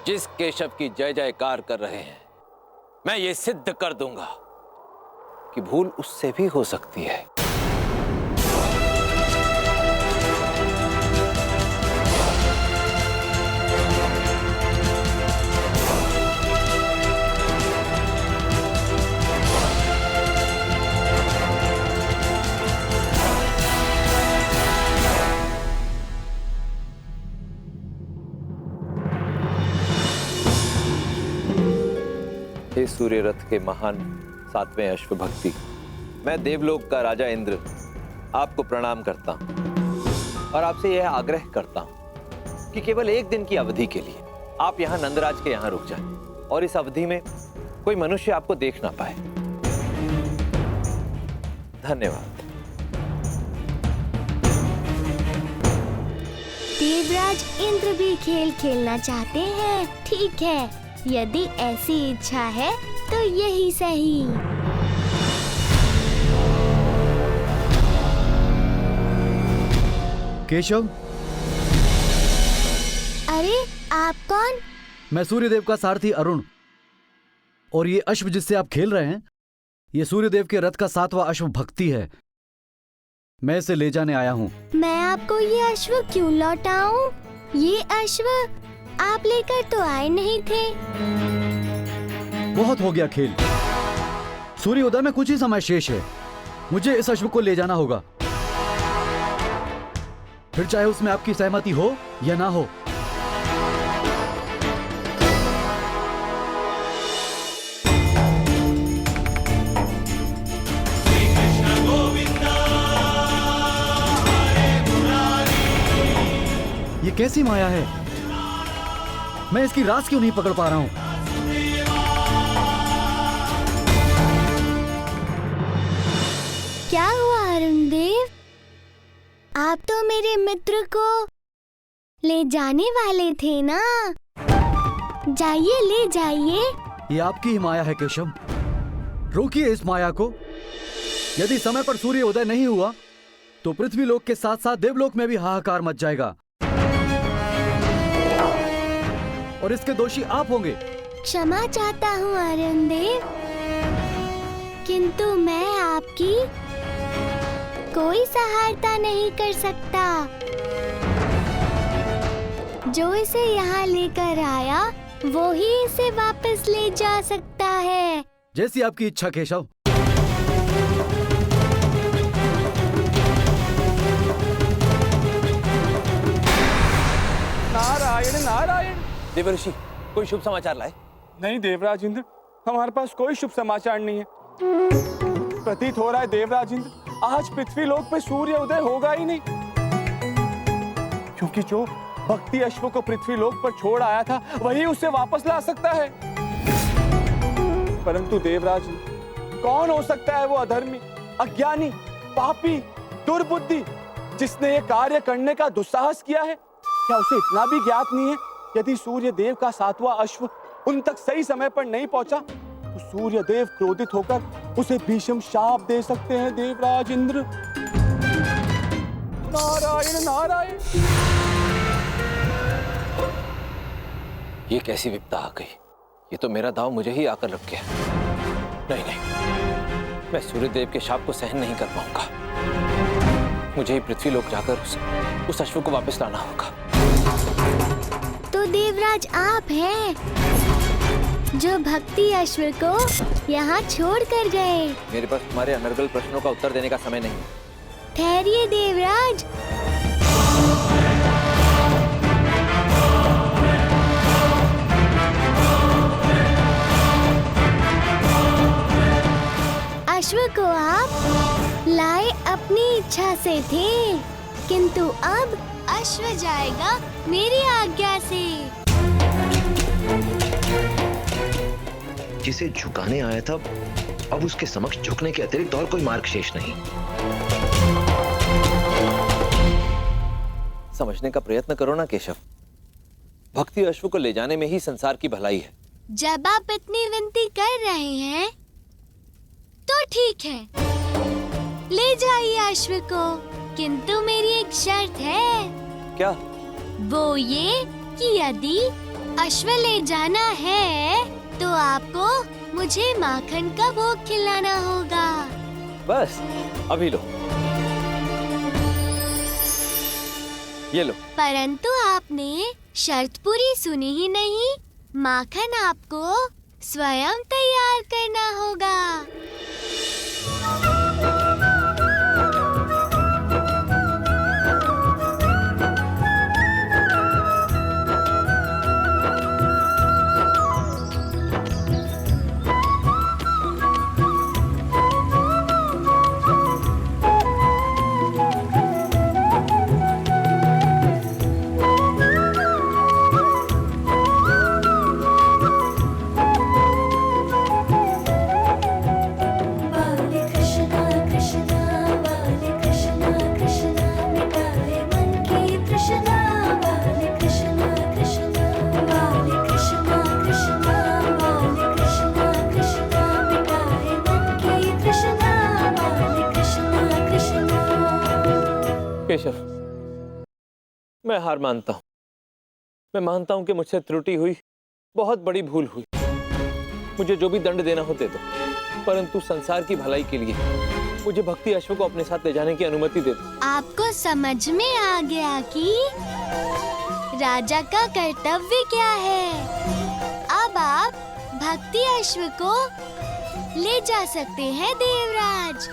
जिस केशव की जय जयकार कर रहे हैं, मैं ये सिद्ध कर दूंगा कि भूल उससे भी हो सकती है। हे सूर्य रथ के महान 7वें अश्व भक्ति, मैं देवलोक का राजा इंद्र आपको प्रणाम करता हूं और आपसे यह आग्रह करता हूं कि केवल एक दिन की अवधि के लिए आप यहां नंदराज के यहां रुक जाएं और इस अवधि में कोई मनुष्य आपको देख ना पाए। धन्यवाद। देवराज इंद्र भी खेल खेलना चाहते हैं। ठीक है, यदि ऐसी इच्छा है तो यही सही। केशव, अरे आप कौन? मैं सूर्यदेव का सारथी अरुण, और ये अश्व जिससे आप खेल रहे हैं, ये सूर्यदेव के रथ का 7वां अश्व भक्ति है। मैं इसे ले जाने आया हूँ। मैं आपको ये अश्व क्यों लौटाऊं? ये अश्व आप लेकर तो आए नहीं थे। बहुत हो गया खेल। सूर्योदय में कुछ ही समय शेष है। मुझे इस अश्व को ले जाना होगा, फिर चाहे उसमें आपकी सहमति हो या ना हो। ये कैसी माया है? मैं इसकी रास क्यों नहीं पकड़ पा रहा हूं? क्या हुआ अरुण देव? आप तो मेरे मित्र को ले जाने वाले थे ना? जाइए, ले जाइए। ये आपकी ही माया है केशव। रोकिए इस माया को। यदि समय पर सूर्य उदय नहीं हुआ तो पृथ्वी लोक के साथ साथ देवलोक में भी हाहाकार मच जाएगा और इसके दोषी आप होंगे। क्षमा चाहता हूँ अरुण देव, किंतु मैं आपकी कोई सहायता नहीं कर सकता। जो इसे यहाँ लेकर आया वो ही इसे वापस ले जा सकता है। जैसी आपकी इच्छा केशव। नारायण नारायण। देवर्षि, कोई शुभ समाचार लाए? नहीं देवराज इंद्र, हमारे पास कोई शुभ समाचार नहीं है। प्रतीत हो रहा है देवराज इंद्र, आज पृथ्वी लोक पे सूर्य उदय होगा ही नहीं, क्योंकि जो भक्ति अश्व को पृथ्वी लोक पर छोड़ आया था वही उसे वापस ला सकता है। परंतु देवराज इंद्र, कौन हो सकता है वो अधर्मी, अज्ञानी, पापी, दुर्बुद्धि जिसने ये कार्य करने का दुस्साहस किया है? क्या उसे इतना भी ज्ञात नहीं है यदि सूर्य देव का 7वां अश्व उन तक सही समय पर नहीं पहुंचा तो सूर्य देव क्रोधित होकर उसे भीषण शाप दे सकते हैं? देवराज इंद्र, नारायण नारायण। ये कैसी विपदा आ गई? ये तो मेरा दांव मुझे ही आकर लग गया। नहीं नहीं, मैं सूर्यदेव के शाप को सहन नहीं कर पाऊंगा। मुझे ही पृथ्वी लोक जाकर उस अश्व को वापस लाना होगा। तो देवराज आप हैं जो भक्ति अश्व को यहाँ छोड़ कर गए। मेरे पास तुम्हारे अनर्गल प्रश्नों का उत्तर देने का समय नहीं। ठहरिए देवराज। अश्व को आप लाए अपनी इच्छा से थे, किंतु अब अश्व जाएगा मेरी आज्ञा से। जिसे झुकाने आया था अब उसके समक्ष झुकने के अतिरिक्त और कोई मार्ग शेष नहीं। समझने का प्रयत्न करो ना केशव। भक्ति अश्व को ले जाने में ही संसार की भलाई है। जब आप इतनी विनती कर रहे हैं तो ठीक है, ले जाइए अश्व को, किंतु मेरी एक शर्त है। क्या? वो ये कि यदि अश्व ले जाना है तो आपको मुझे माखन का भोग खिलाना होगा। बस अभी लो, ये लो। परंतु आपने शर्त पूरी सुनी ही नहीं। माखन आपको स्वयं तैयार करना होगा। केशव, मैं हार मानता हूं। मैं मानता हूं कि मुझसे त्रुटि हुई, बहुत बड़ी भूल हुई। मुझे जो भी दंड देना हो दे दो, परंतु संसार की भलाई के लिए मुझे भक्ति अश्व को अपने साथ ले जाने की अनुमति दे दो। आपको समझ में आ गया कि राजा का कर्तव्य क्या है। अब आप भक्ति अश्व को ले जा सकते हैं देवराज।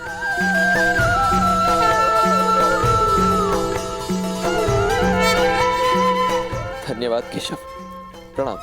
धन्यवाद केशव, प्रणाम।